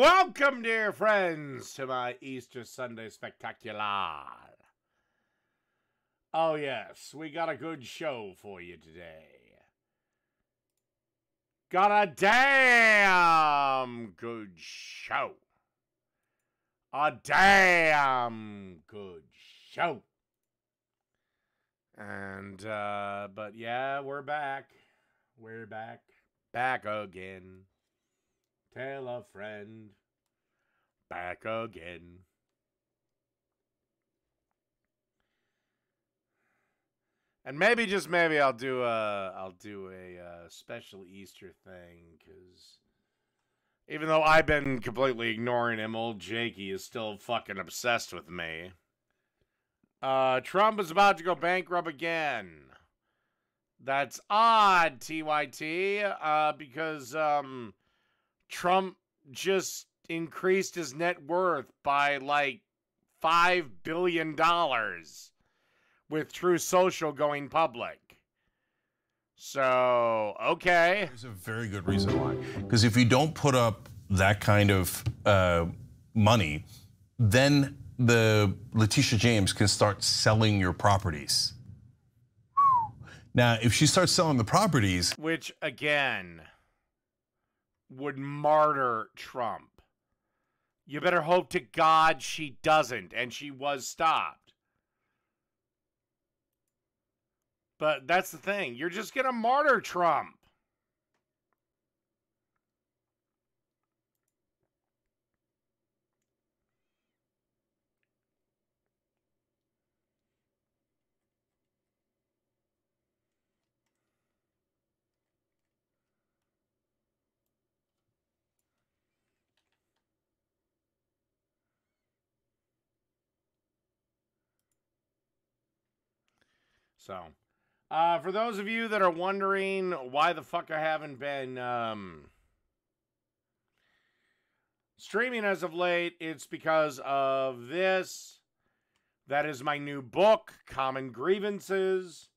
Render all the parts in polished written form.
Welcome, dear friends, to my Easter Sunday Spectacular. Oh, yes, we got a good show for you today. Got a damn good show. A damn good show. And, but yeah, we're back. We're back. Back again. Tell a friend. Back again. And maybe, just maybe, I'll do a special Easter thing, because even though I've been completely ignoring him, old Jakey is still fucking obsessed with me. Trump is about to go bankrupt again. That's odd, TYT, because Trump just increased his net worth by like $5 billion with True Social going public. So, okay. There's a very good reason why. Because if you don't put up that kind of money, then the Letitia James can start selling your properties. Now, if she starts selling the properties, which again would martyr Trump. You better hope to God she doesn't, and she was stopped. But that's the thing. You're just going to martyr Trump. So, for those of you that are wondering why the fuck I haven't been streaming as of late, it's because of this. That is my new book, Common Grievances.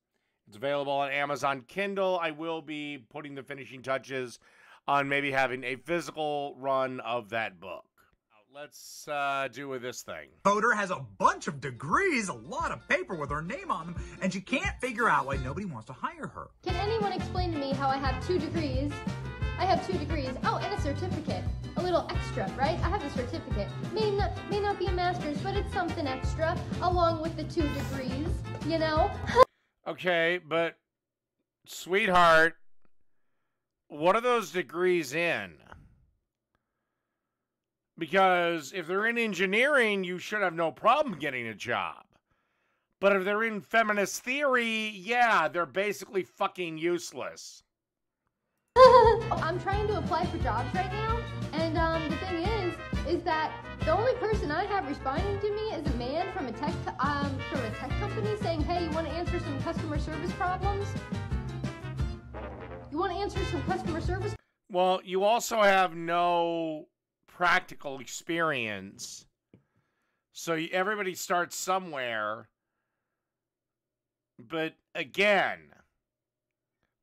It's available on Amazon Kindle. I will be putting the finishing touches on maybe having a physical run of that book. Let's do with this thing. Voter has a bunch of degrees, a lot of paper with her name on them, and she can't figure out why nobody wants to hire her. Can anyone explain to me how I have 2 degrees? I have 2 degrees. Oh, and a certificate. A little extra, right? I have a certificate. May not be a master's, but it's something extra, along with the 2 degrees, you know? Okay, but, sweetheart, what are those degrees in? Because if they're in engineering, you should have no problem getting a job. But if they're in feminist theory, yeah, they're basically fucking useless. I'm trying to apply for jobs right now, and the thing is that the only person I have responding to me is a man from a tech company saying, hey, you want to answer some customer service problems? You want to answer some customer service? Well, you also have no practical experience. So everybody starts somewhere. But again,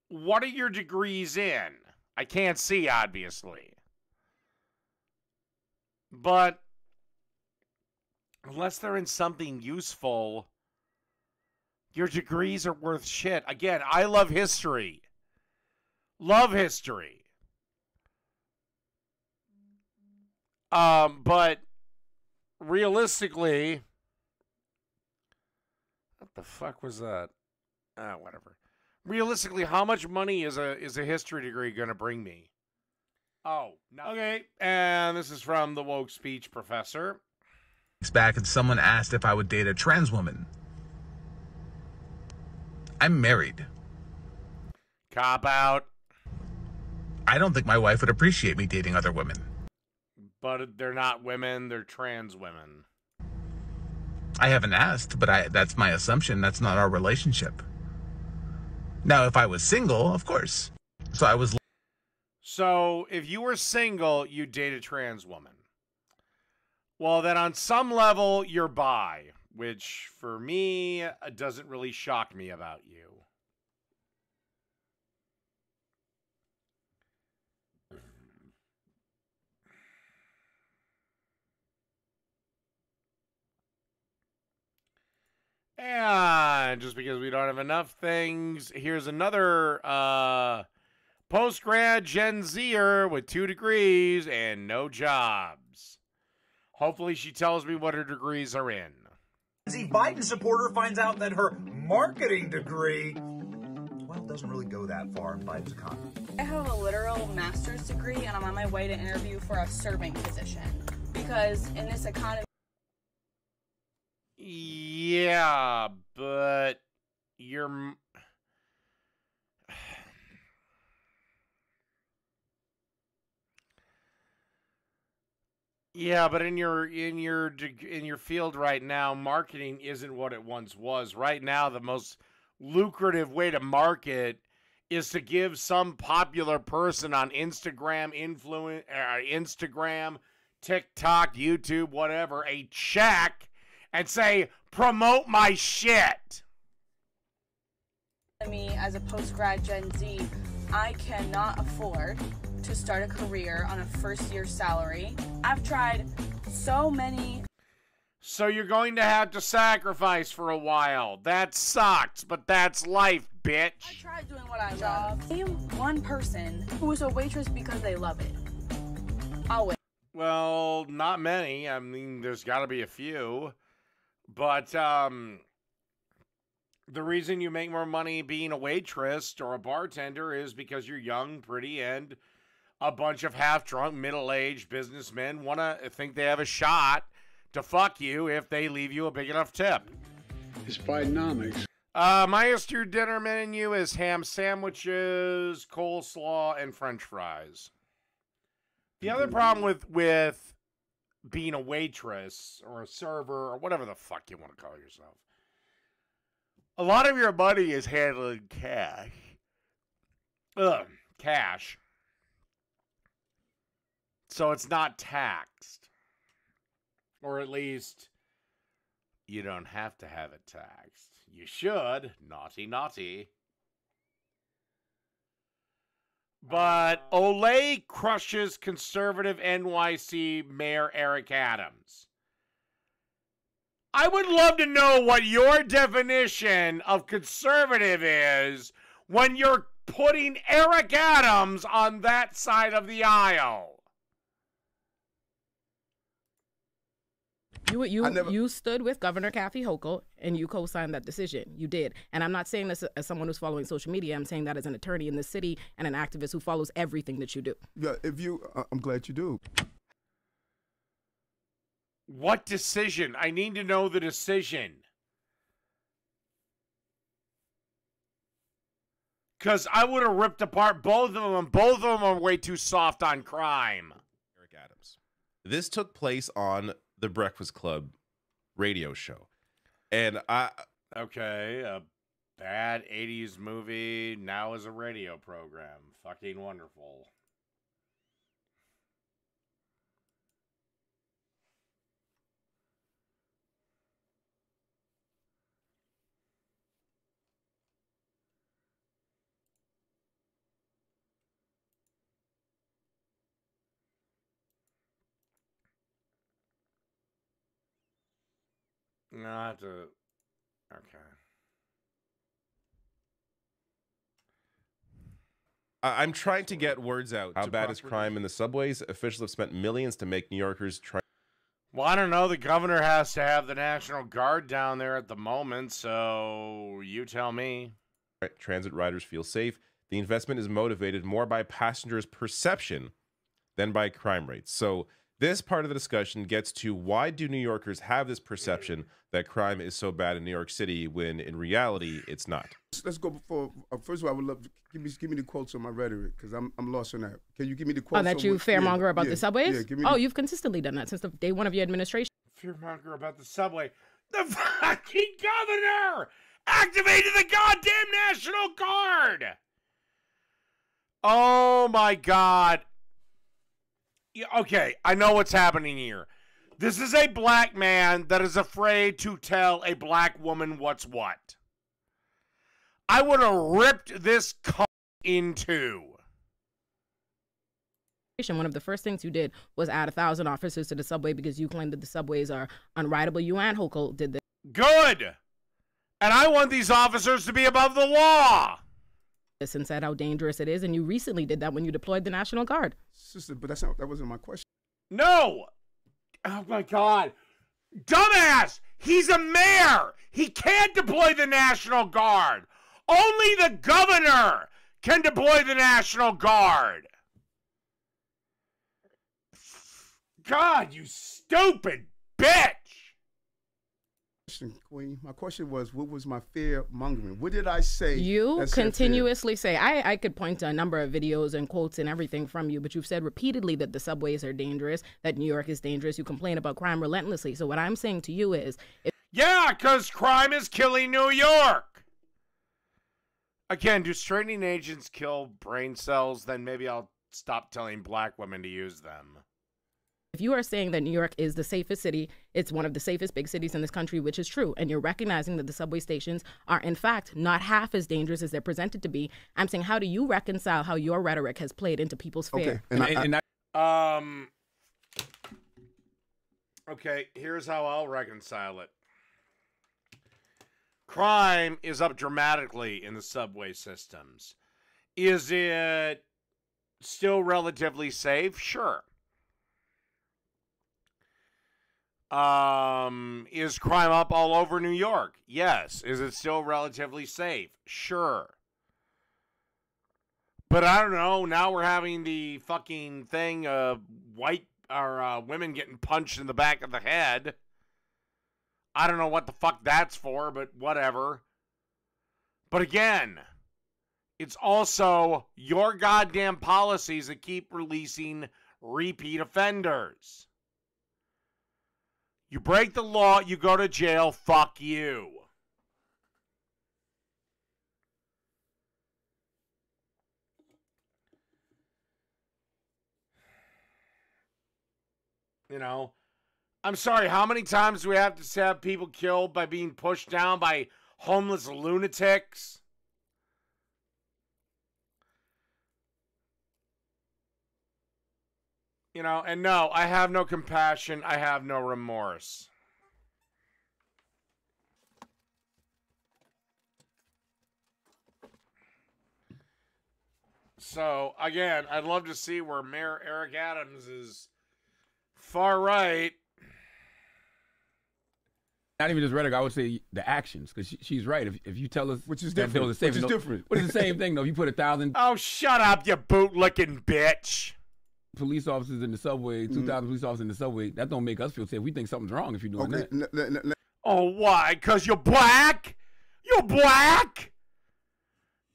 what are your degrees in? I can't see, obviously. But unless they're in something useful, your degrees are worth shit. Again, I love history. Love history. But realistically, what the fuck was that? Whatever. Realistically, how much money is a history degree going to bring me? Oh, no. Okay, and this is from the Woke Speech Professor. Back and someone asked if I would date a trans woman. I'm married. Cop out. I don't think my wife would appreciate me dating other women. But they're not women, they're trans women. I haven't asked, but that's my assumption. That's not our relationship. Now, if I was single, of course. So, if you were single, you'd date a trans woman. Well, then on some level, you're bi, which for me doesn't really shock me about you. And just because we don't have enough things, here's another post-grad Gen Zer with 2 degrees and no jobs. Hopefully she tells me what her degrees are in. Biden supporter finds out that her marketing degree, well, doesn't really go that far in Biden's economy. I have a literal master's degree and I'm on my way to interview for a serving position because in this economy. Yeah, but you're... Yeah, but in your field right now, marketing isn't what it once was. Right now, the most lucrative way to market is to give some popular person on Instagram, Instagram, TikTok, YouTube, whatever, a check and say, promote my shit. Me, as a post-grad Gen Z, I cannot afford to start a career on a first-year salary. I've tried so many. So you're going to have to sacrifice for a while. That sucks, but that's life, bitch. I tried doing what I love. Name one person who is a waitress because they love it. I'll wait. Well, not many. I mean, there's got to be a few. But the reason you make more money being a waitress or a bartender is because you're young, pretty, and a bunch of half-drunk, middle-aged businessmen want to think they have a shot to fuck you if they leave you a big enough tip. It's Bidenomics. My astute dinner menu is ham sandwiches, coleslaw, and French fries. The other problem with being a waitress or a server or whatever the fuck you want to call yourself, a lot of your money is handled in cash. Cash. So it's not taxed. Or at least you don't have to have it taxed. You should. Naughty, naughty. But Olay crushes conservative NYC Mayor Eric Adams. I would love to know what your definition of conservative is when you're putting Eric Adams on that side of the aisle. You stood with Governor Kathy Hochul and you co-signed that decision. You did. And I'm not saying this as someone who's following social media. I'm saying that as an attorney in the city and an activist who follows everything that you do. Yeah, I'm glad you do. What decision? I need to know the decision. Because I would have ripped apart both of them, and both of them are way too soft on crime. Eric Adams. This took place on the Breakfast Club radio show. And Okay, a bad 80s movie now is a radio program. Fucking wonderful. No, I have to... Okay. I'm trying to get words out. How bad is crime in the subways? Officials have spent millions to make New Yorkers try. Well, I don't know. The governor has to have the National Guard down there at the moment, so you tell me. Transit riders feel safe. The investment is motivated more by passengers' perception than by crime rates. So this part of the discussion gets to why do New Yorkers have this perception that crime is so bad in New York City when in reality it's not. Let's go before. First of all, I would love to give me the quotes on my rhetoric because I'm lost on that. Can you give me the quotes? Oh, that you fearmonger about the subways? Yeah, give me you've consistently done that since the day one of your administration. Fearmonger about the subway. The fucking governor activated the goddamn National Guard. Oh my God. Yeah, okay, I know what's happening here. This is a black man that is afraid to tell a black woman what's what. I would have ripped this cunt in two. One of the first things you did was add 1,000 officers to the subway because you claimed that the subways are unrideable. You and Hochul did this. Good. And I want these officers to be above the law. And said how dangerous it is, and you recently did that when you deployed the National Guard. Sister, but that wasn't my question. No. Oh my God. Dumbass. He's a mayor. He can't deploy the National Guard. Only the governor can deploy the National Guard. God, you stupid bitch. Queen, my question was, what was my fear mongering? What did I say? You continuously say, I could point to a number of videos and quotes and everything from you, but you've said repeatedly that the subways are dangerous, that New York is dangerous. You complain about crime relentlessly. So what I'm saying to you is... Yeah, because crime is killing New York. Again, do straightening agents kill brain cells? Then maybe I'll stop telling black women to use them. If you are saying that New York is the safest city, it's one of the safest big cities in this country, which is true, and you're recognizing that the subway stations are, in fact, not half as dangerous as they're presented to be, I'm saying, how do you reconcile how your rhetoric has played into people's fear? Okay, here's how I'll reconcile it. Crime is up dramatically in the subway systems. Is it still relatively safe? Sure. Is crime up all over New York? Yes. Is it still relatively safe? Sure. But I don't know. Now we're having the fucking thing of women getting punched in the back of the head. I don't know what the fuck that's for, but whatever. But again, it's also your goddamn policies that keep releasing repeat offenders. You break the law, you go to jail, fuck you. You know, I'm sorry, how many times do we have to have people killed by being pushed down by homeless lunatics? You know, and no, I have no compassion. I have no remorse. So, again, I'd love to see where Mayor Eric Adams is far right. Not even just rhetoric, I would say the actions, because she's right. If you tell us, which is different, which is different, but it's the same thing though. If you put 1,000, oh, shut up, you boot-licking bitch. Police officers in the subway, 2,000 police officers in the subway, that don't make us feel safe. We think something's wrong if you're doing that. Oh, why? Because you're black? You're black?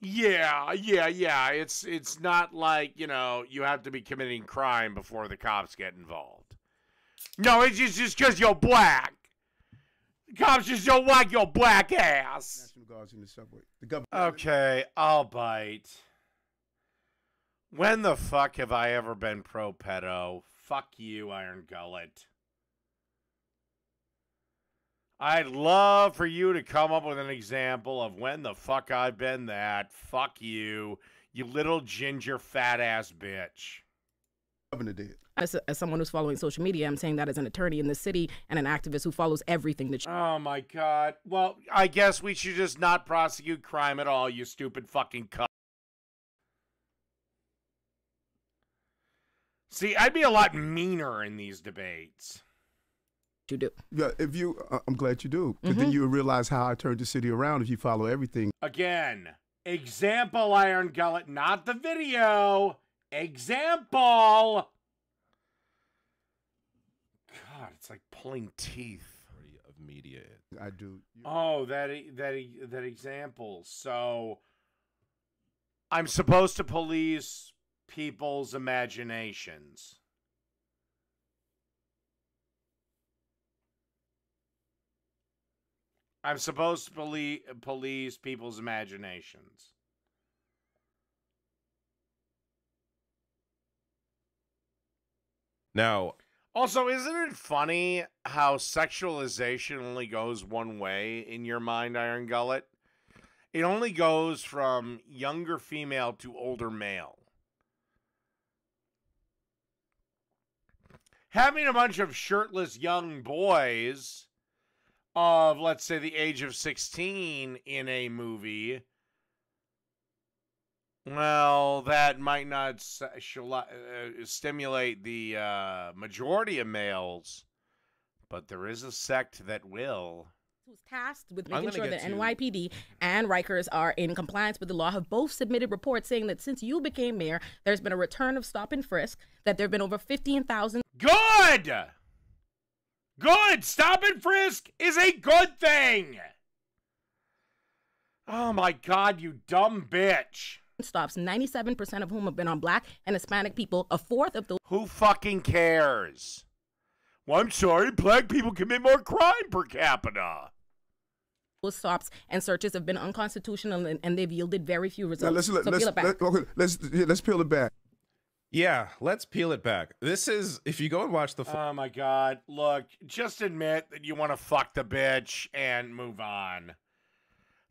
Yeah. It's not like, you know, you have to be committing crime before the cops get involved. No, it's just because you're black. The cops just don't like your black ass. National Guards in the subway. The government. Okay, I'll bite. When the fuck have I ever been pro-pedo? Fuck you, Iron Gullet. I'd love for you to come up with an example of when the fuck I've been that. Fuck you, you little ginger fat-ass bitch. Governor did. As someone who's following social media, I'm saying that as an attorney in the city and an activist who follows everything that Oh, my God. Well, I guess we should just not prosecute crime at all, you stupid fucking cunt. See, I'd be a lot meaner in these debates. You do. Yeah, if you, I'm glad you do. Because then you'll realize how I turned the city around if you follow everything. Again, example, Iron Gullet, not the video. Example. God, it's like pulling teeth. Of media. I do. Oh, that example. So, I'm supposed to police people's imaginations. I'm supposed to police people's imaginations. Now, also, isn't it funny how sexualization only goes one way in your mind, Iron Gullet? It only goes from younger female to older male. Having a bunch of shirtless young boys of, let's say, the age of 16 in a movie, well, that might not stimulate the majority of males, but there is a sect that will. Who's tasked with making sure that NYPD and Rikers are in compliance with the law have both submitted reports saying that since you became mayor, there's been a return of stop and frisk, that there have been over 15,000. Good! Good! Stop and frisk is a good thing! Oh my God, you dumb bitch. Stops, 97% of whom have been on Black and Hispanic people, a fourth of the. Who fucking cares? Well, I'm sorry, Black people commit more crime per capita. Stops and searches have been unconstitutional and they've yielded very few results. Now let's peel it back. Yeah, let's peel it back. This is, if you go and watch the... Oh my God. Look, just admit that you want to fuck the bitch and move on.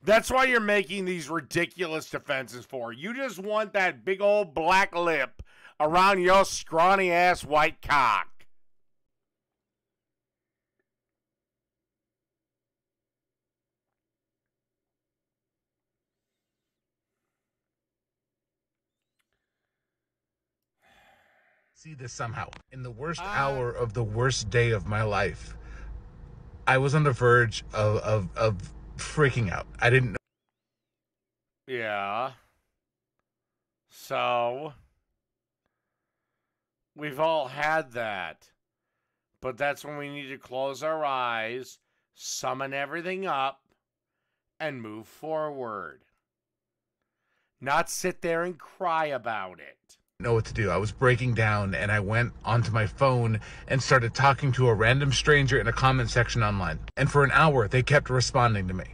That's why you're making these ridiculous defenses for. You just want that big old black lip around your scrawny ass white cock. See this somehow. In the worst hour of the worst day of my life, I was on the verge of freaking out. I didn't know. Yeah. So, we've all had that. But that's when we need to close our eyes, summon everything up, and move forward. Not sit there and cry about it. Know what to do. I was breaking down and I went onto my phone and started talking to a random stranger in a comment section online. And for an hour, they kept responding to me.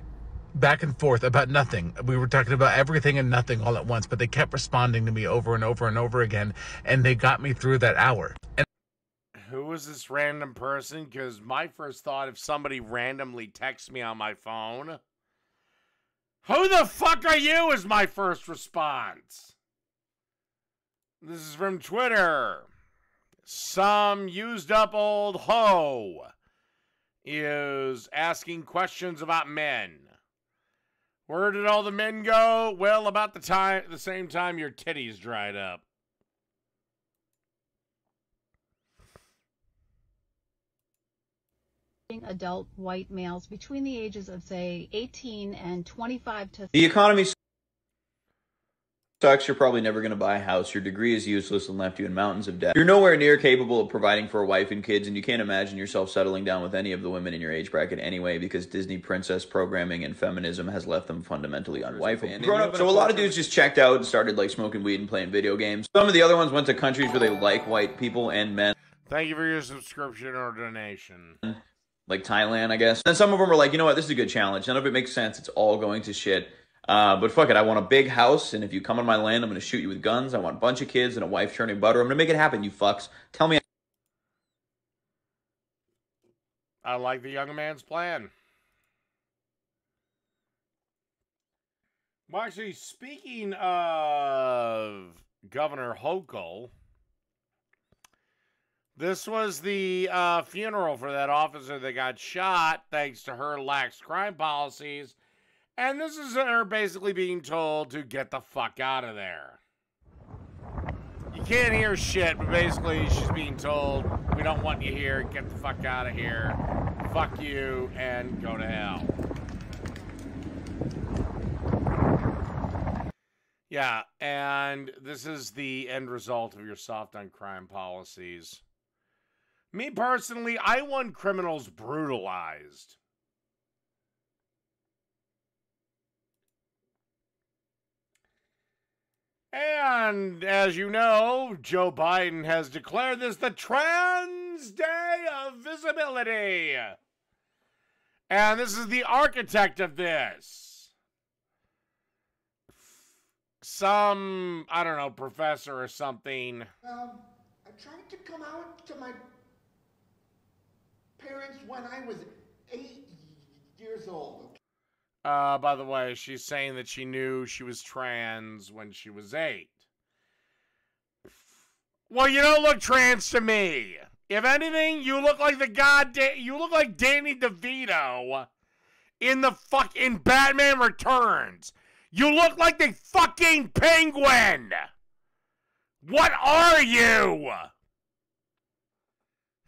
Back and forth about nothing. We were talking about everything and nothing all at once, but they kept responding to me over and over and over again, and they got me through that hour. And who was this random person? Because my first thought, if somebody randomly texts me on my phone, who the fuck are you, is my first response. This is from Twitter. Some used up old hoe is asking questions about men. Where did all the men go? Well, about the same time your titties dried up. Adult white males between the ages of, say, 18 and 25 to... The economy sucks. You're probably never going to buy a house. Your degree is useless and left you in mountains of debt. You're nowhere near capable of providing for a wife and kids, and you can't imagine yourself settling down with any of the women in your age bracket anyway, because Disney princess programming and feminism has left them fundamentally unwifeable. So a lot of dudes just checked out and started like smoking weed and playing video games. Some of the other ones went to countries where they like white people and men. Thank you for your subscription or donation. Like Thailand, I guess. And some of them were like, you know what, this is a good challenge. None of it makes sense. It's all going to shit. But fuck it, I want a big house, and if you come on my land, I'm going to shoot you with guns. I want a bunch of kids and a wife churning butter. I'm going to make it happen, you fucks. Tell me. I like the young man's plan. Well, actually, speaking of Governor Hochul, this was the funeral for that officer that got shot thanks to her lax crime policies. And this is her basically being told to get the fuck out of there. You can't hear shit, but basically she's being told, we don't want you here, get the fuck out of here, fuck you, and go to hell. Yeah, and this is the end result of your soft on crime policies. Me personally, I want criminals brutalized. And as you know, Joe Biden has declared this the Trans Day of Visibility. And this is the architect of this. Some, I don't know, professor or something. I tried to come out to my parents when I was 8 years old. By the way, she's saying that she knew she was trans when she was 8. Well, you don't look trans to me. If anything, you look like you look like Danny DeVito in the fucking Batman Returns. You look like the fucking Penguin. What are you?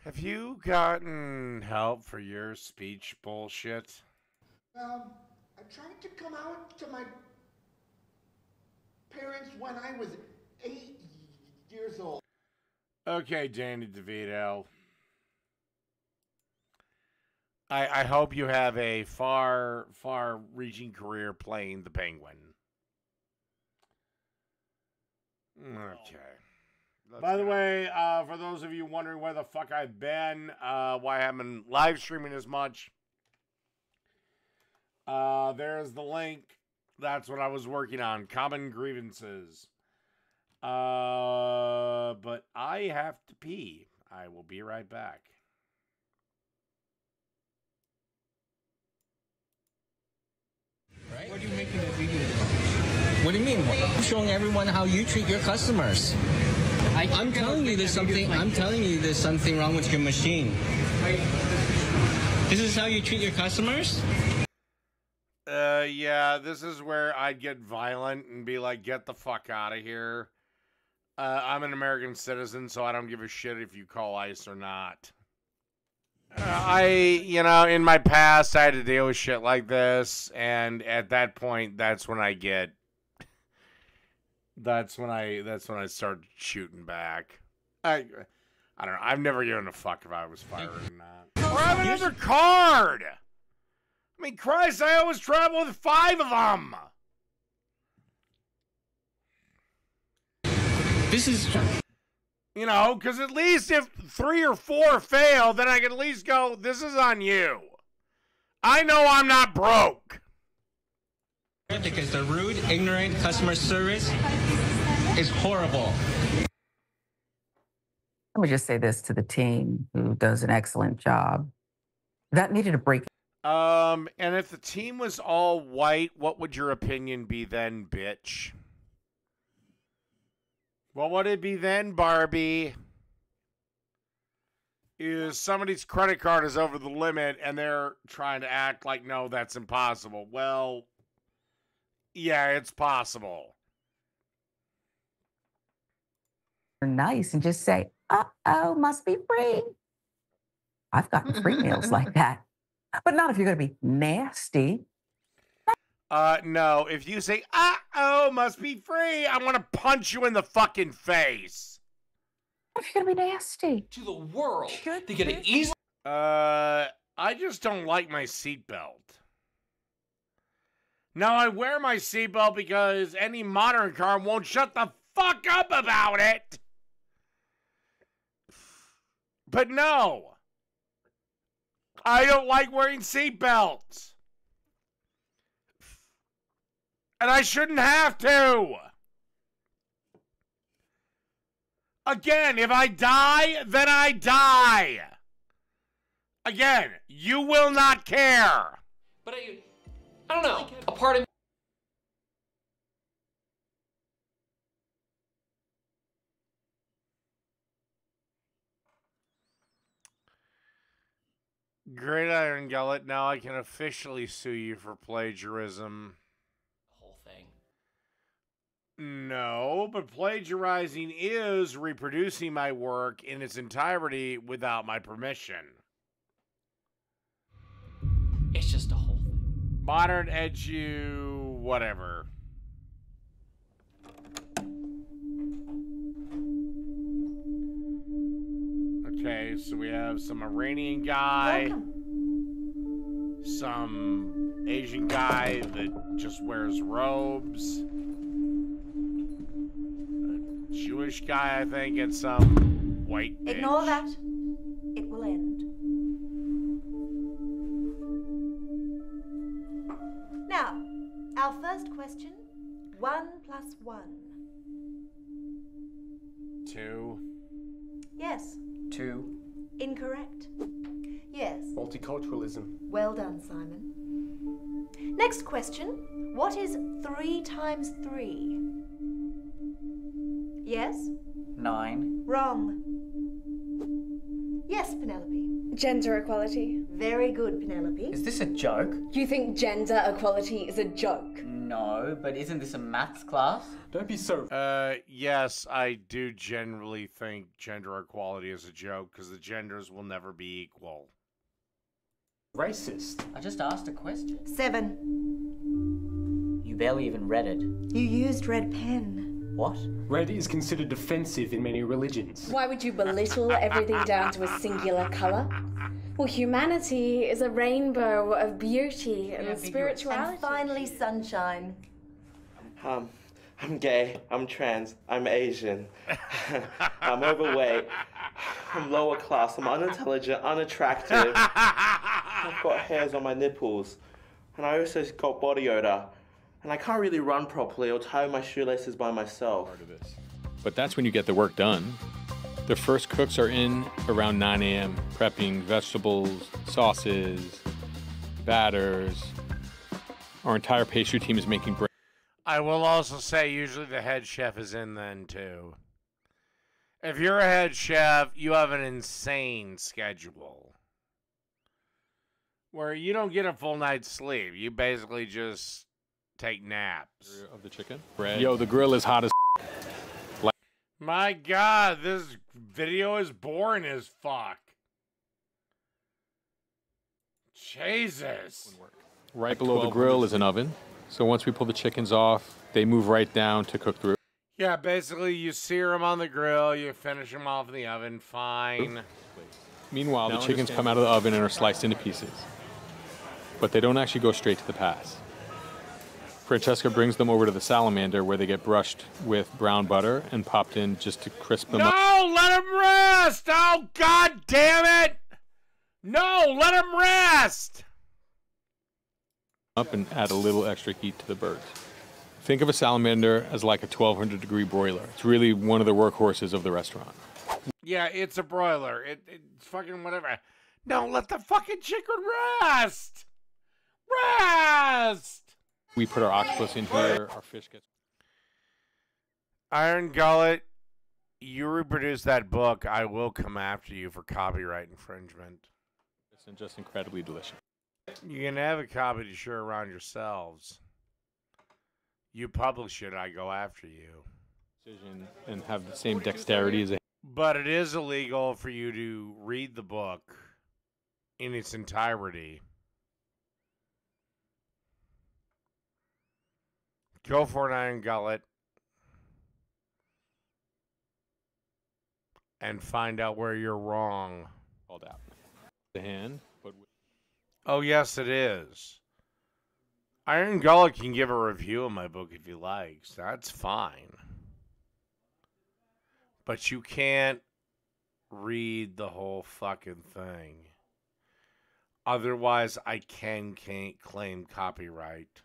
Have you gotten help for your speech bullshit? I tried to come out to my parents when I was 8 years old. Okay, Danny DeVito. I hope you have a far-reaching career playing the Penguin. Okay. By the way, for those of you wondering where the fuck I've been, why I haven't been live streaming as much, there's the link. That's what I was working on. Common grievances. But I have to pee. I will be right back. Right? What are you making that video about? What do you mean? I'm showing everyone how you treat your customers. I'm telling you there's something. I'm telling you there's something wrong with your machine. This is how you treat your customers? Yeah, this is where I'd get violent and be like, get the fuck out of here. I'm an American citizen, so I don't give a shit if you call ICE or not. In my past, I had to deal with shit like this, and at that point, that's when I start shooting back. I don't know. I've never given a fuck if I was fired or not. Or I have another card! I mean, Christ, I always travel with 5 of them! This is... You know, because at least if 3 or 4 fail, then I can at least go, this is on you. I know I'm not broke. Because the rude, ignorant customer service is horrible. Let me just say this to the team who does an excellent job. That needed a break. And if the team was all white, what would your opinion be then, bitch? What would it be then, Barbie? Is somebody's credit card is over the limit and they're trying to act like, no, that's impossible. Well, yeah, it's possible. Nice and just say, uh-oh, must be free. I've gotten free meals like that. But not if you're going to be nasty. No, if you say, uh-oh, must be free, I want to punch you in the fucking face. What if you're going to be nasty? To the world. To get it easy. I just don't like my seatbelt. Now, I wear my seatbelt because any modern car won't shut the fuck up about it. But no. I don't like wearing seatbelts. And I shouldn't have to. Again, if I die, then I die. Again, you will not care. But I don't know. A part of me. Great Iron Gullet, now I can officially sue you for plagiarism. No, but plagiarizing is reproducing my work in its entirety without my permission. It's just a whole thing. Modern edu, whatever. Okay, so we have some Iranian guy. Some Asian guy that just wears robes. Jewish guy, I think, and some white bitch. Ignore that. It will end. Now, our first question. 1 + 1. 2. Yes. 2. Incorrect. Yes. Multiculturalism. Well done, Simon. Next question. What is 3 × 3? Yes? 9. Wrong. Yes, Penelope. Gender equality. Very good, Penelope. Is this a joke? You think gender equality is a joke? No, but isn't this a maths class? Don't be so. Yes, I do generally think gender equality is a joke because the genders will never be equal. Racist. I just asked a question. 7. You barely even read it. You used red pen. What? Red is considered offensive in many religions. Why would you belittle everything down to a singular colour? Well, humanity is a rainbow of beauty and spirituality. And finally, sunshine. I'm gay, I'm trans, I'm Asian, I'm overweight, I'm lower class, I'm unintelligent, unattractive, I've got hairs on my nipples, and I also got body odor, and I can't really run properly or tie my shoelaces by myself. But that's when you get the work done. The first cooks are in around 9 a.m., prepping vegetables, sauces, batters. Our entire pastry team is making bread. I will also say usually the head chef is in then too. If you're a head chef, you have an insane schedule where you don't get a full night's sleep. You basically just take naps. Of the chicken? Bread. Yo, the grill is hot as My God, this video is boring as fuck. Jesus. Right below the grill is an oven. So once we pull the chickens off, they move right down to cook through. Yeah, basically you sear them on the grill, you finish them off in the oven, fine. Meanwhile, the chickens come out of the oven and are sliced into pieces. But they don't actually go straight to the pass. Francesca brings them over to the salamander where they get brushed with brown butter and popped in just to crisp them up. No, let them rest! Oh, God damn it! No, let them rest! Up and add a little extra heat to the birds. Think of a salamander as like a 1200 degree broiler. It's really one of the workhorses of the restaurant. Yeah, it's a broiler. It's fucking whatever. No, let the fucking chicken rest! Rest! We put our octopus in here, our fish gets... Iron Gullet, you reproduce that book, I will come after you for copyright infringement. It's just incredibly delicious. You can have a copy to share around yourselves. You publish it, I go after you. And have the same dexterity as a... But it is illegal for you to read the book in its entirety. Go for an Iron Gullet. And find out where you're wrong. Called out. The hand, but... Oh, yes, it is. Iron Gullet can give a review of my book if he likes. That's fine. But you can't read the whole fucking thing. Otherwise, I can't claim copyright.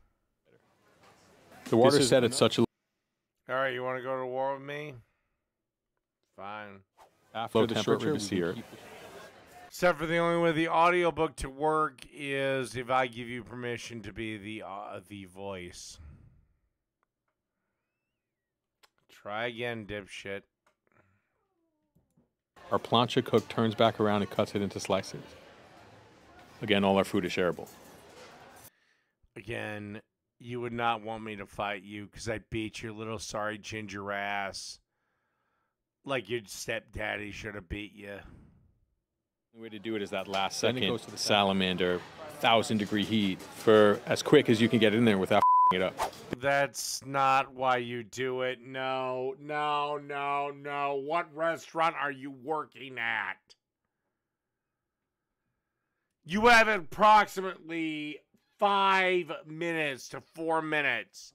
The water said it's such a... All right, you want to go to war with me? Fine. After the temperature, here. Except for the only way the audiobook to work is if I give you permission to be the voice. Try again, dipshit. Our plancha cook turns back around and cuts it into slices. Again, all our food is shareable. Again, you would not want me to fight you because I beat your little sorry ginger ass. Like your stepdaddy should have beat you. The way to do it is that last second goes to the salamander, 1,000 degree heat for as quick as you can get in there without it up. That's not why you do it. No, no, no, no. What restaurant are you working at? You have approximately 5 minutes to 4 minutes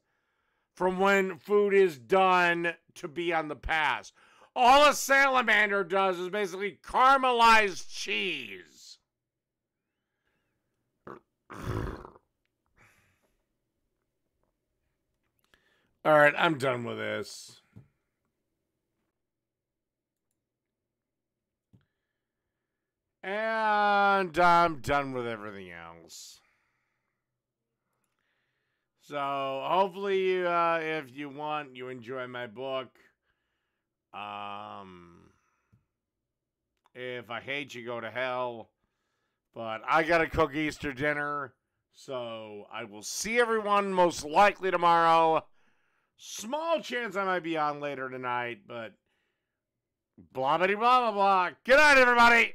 from when food is done to be on the pass. All a salamander does is basically caramelized cheese. All right, I'm done with this. And I'm done with everything else. So hopefully, if you want, you enjoy my book. If I hate you, go to hell. But I got to cook Easter dinner. So I will see everyone most likely tomorrow. Small chance I might be on later tonight, but blah, blah, blah, blah, blah. Good night, everybody.